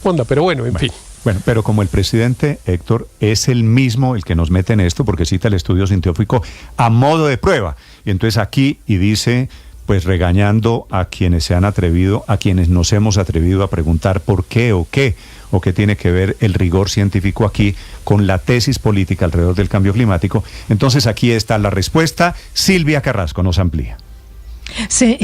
Onda, pero bueno, en fin. Bueno, pero como el presidente, Héctor, es el mismo el que nos mete en esto, porque cita el estudio científico a modo de prueba. Y entonces aquí, y dice, pues regañando a quienes se han atrevido, a quienes nos hemos atrevido a preguntar por qué o qué tiene que ver el rigor científico aquí con la tesis política alrededor del cambio climático. Entonces aquí está la respuesta. Silvia Carrasco nos amplía. Sí,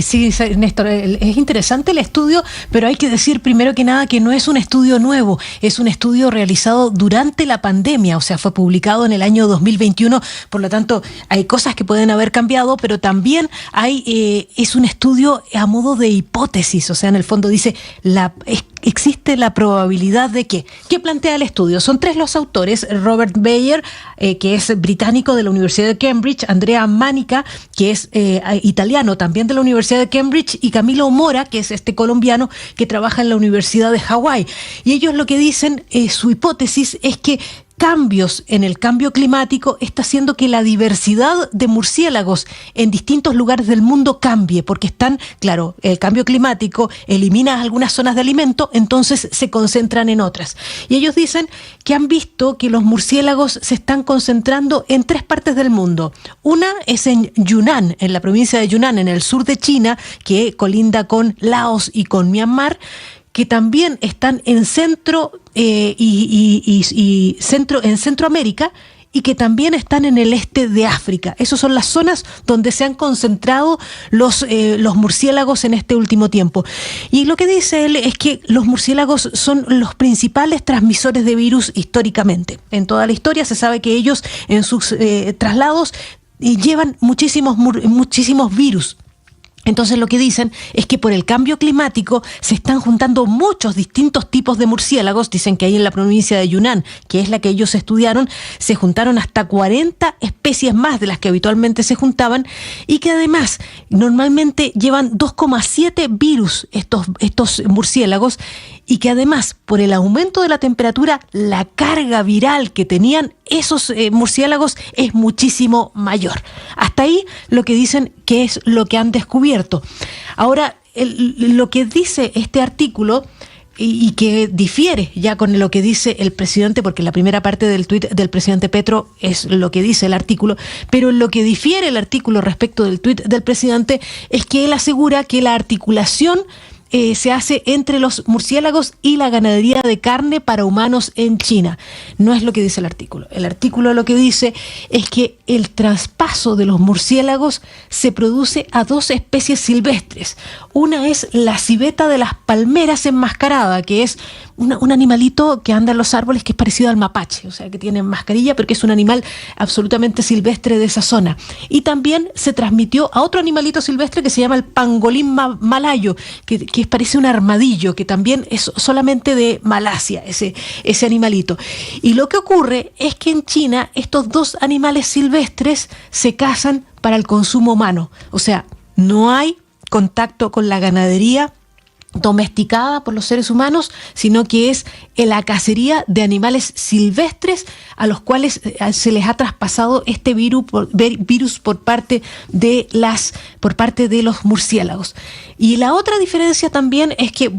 Néstor, es interesante el estudio, pero hay que decir primero que nada que no es un estudio nuevo, es un estudio realizado durante la pandemia, o sea, fue publicado en el año 2021, por lo tanto hay cosas que pueden haber cambiado, pero también es un estudio a modo de hipótesis, o sea, en el fondo dice, existe la probabilidad de que. ¿Qué plantea el estudio? Son tres los autores, Robert Bayer, que es británico de la Universidad de Cambridge, Andrea Manica, que es italiano también de la Universidad de Cambridge, y Camilo Mora, que es colombiano que trabaja en la Universidad de Hawái. Y ellos lo que dicen, su hipótesis es que cambios en el cambio climático está haciendo que la diversidad de murciélagos en distintos lugares del mundo cambie, porque el cambio climático elimina algunas zonas de alimento, entonces se concentran en otras. Y ellos dicen que han visto que los murciélagos se están concentrando en tres partes del mundo. Una es en Yunnan, en la provincia de Yunnan, en el sur de China, que colinda con Laos y con Myanmar, que también están en en Centroamérica, y que también están en el este de África. Esas son las zonas donde se han concentrado los murciélagos en este último tiempo. Y lo que dice él es que los murciélagos son los principales transmisores de virus históricamente. En toda la historia se sabe que ellos en sus traslados llevan muchísimos virus. Entonces lo que dicen es que por el cambio climático se están juntando muchos distintos tipos de murciélagos. Dicen que ahí en la provincia de Yunnan, que es la que ellos estudiaron, se juntaron hasta 40 especies más de las que habitualmente se juntaban, y que además normalmente llevan 2,7 virus estos murciélagos, y que además por el aumento de la temperatura la carga viral que tenían esos murciélagos es muchísimo mayor. Hasta ahí lo que dicen que es lo que han descubierto. Ahora, lo que dice este artículo, y que difiere ya con lo que dice el presidente, porque la primera parte del tuit del presidente Petro es lo que dice el artículo, pero lo que difiere el artículo respecto del tuit del presidente es que él asegura que la articulación se hace entre los murciélagos y la ganadería de carne para humanos en China. No es lo que dice el artículo. El artículo lo que dice es que el traspaso de los murciélagos se produce a dos especies silvestres. Una es la civeta de las palmeras enmascarada, que es un animalito que anda en los árboles, que es parecido al mapache, o sea, que tiene mascarilla, pero que es un animal absolutamente silvestre de esa zona. Y también se transmitió a otro animalito silvestre que se llama el pangolín malayo, que parece un armadillo, que también es solamente de Malasia, ese animalito. Y lo que ocurre es que en China estos dos animales silvestres se cazan para el consumo humano. O sea, no hay contacto con la ganadería domesticada por los seres humanos, sino que es la cacería de animales silvestres a los cuales se les ha traspasado este virus por parte de los murciélagos. Y la otra diferencia también es que,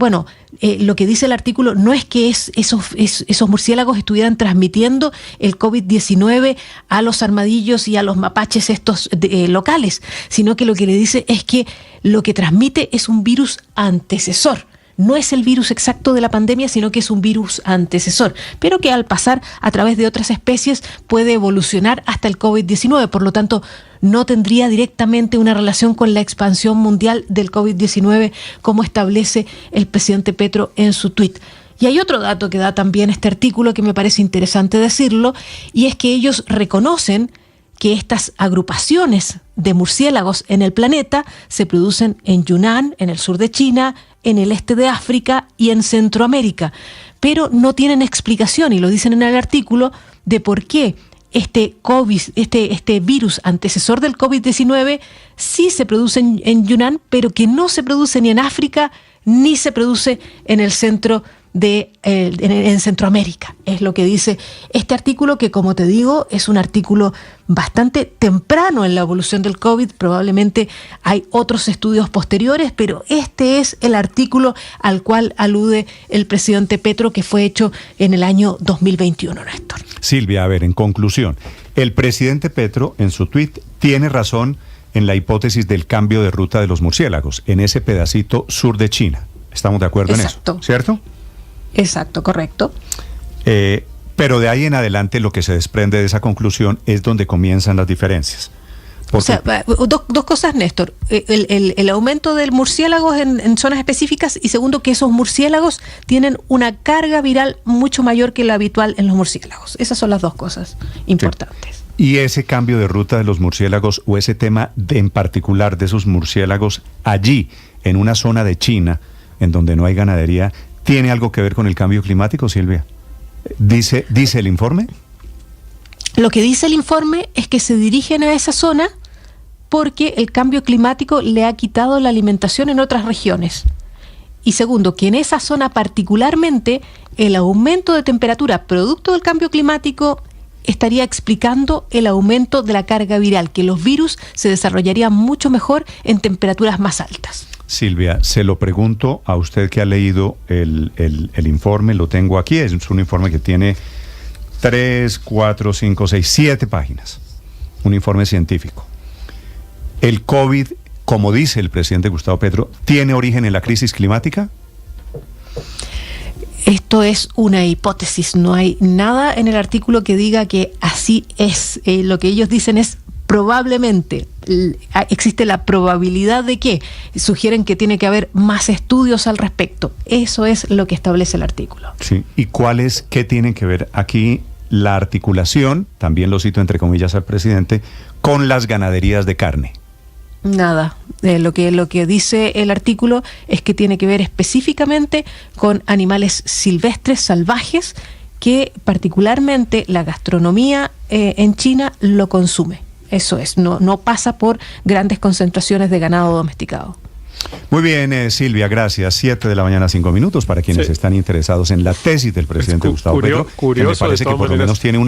lo que dice el artículo no es que esos murciélagos estuvieran transmitiendo el COVID-19 a los armadillos y a los mapaches estos locales, sino que lo que le dice es que lo que transmite es un virus antecesor. No es el virus exacto de la pandemia, sino que es un virus antecesor, pero que al pasar a través de otras especies puede evolucionar hasta el COVID-19. Por lo tanto, no tendría directamente una relación con la expansión mundial del COVID-19, como establece el presidente Petro en su tuit. Y hay otro dato que da también este artículo que me parece interesante decirlo, y es que ellos reconocen que estas agrupaciones de murciélagos en el planeta se producen en Yunnan, en el sur de China, en el este de África y en Centroamérica, pero no tienen explicación, y lo dicen en el artículo, de por qué este virus antecesor del COVID-19 sí se produce en Yunnan, pero que no se produce ni en África ni se produce en el centro en Centroamérica. Es lo que dice este artículo, que, como te digo, es un artículo bastante temprano en la evolución del COVID. Probablemente hay otros estudios posteriores, pero este es el artículo al cual alude el presidente Petro, que fue hecho en el año 2021, Néstor. Silvia, a ver, en conclusión, el presidente Petro en su tuit tiene razón en la hipótesis del cambio de ruta de los murciélagos en ese pedacito sur de China. ¿Estamos de acuerdo en eso? ¿Cierto? Exacto, correcto. Pero de ahí en adelante lo que se desprende de esa conclusión es donde comienzan las diferencias. O sea, dos cosas, Néstor. El aumento del murciélago en zonas específicas, y segundo, que esos murciélagos tienen una carga viral mucho mayor que la habitual en los murciélagos. Esas son las dos cosas importantes. Sí. Y ese cambio de ruta de los murciélagos, o ese tema en particular de esos murciélagos allí, en una zona de China, en donde no hay ganadería, ¿tiene algo que ver con el cambio climático, Silvia? ¿Dice el informe? Lo que dice el informe es que se dirigen a esa zona porque el cambio climático le ha quitado la alimentación en otras regiones. Y segundo, que en esa zona particularmente el aumento de temperatura producto del cambio climático estaría explicando el aumento de la carga viral, que los virus se desarrollarían mucho mejor en temperaturas más altas. Silvia, se lo pregunto a usted que ha leído el informe, lo tengo aquí, es un informe que tiene 3, 4, 5, 6, 7 páginas, un informe científico. ¿El COVID, como dice el presidente Gustavo Petro, tiene origen en la crisis climática? Esto es una hipótesis, no hay nada en el artículo que diga que así es. Lo que ellos dicen es probablemente, existe la probabilidad de que, sugieren que tiene que haber más estudios al respecto. Eso es lo que establece el artículo. Sí, ¿y qué tienen que ver aquí la articulación, también lo cito entre comillas al presidente, con las ganaderías de carne? Nada. Lo que dice el artículo es que tiene que ver específicamente con animales silvestres, salvajes, que particularmente la gastronomía en China lo consume. Eso es, no pasa por grandes concentraciones de ganado domesticado. Muy bien, Silvia, gracias. 7 de la mañana, 5 minutos, para quienes están interesados en la tesis del presidente Gustavo Petro, que me parece que por lo menos tiene unos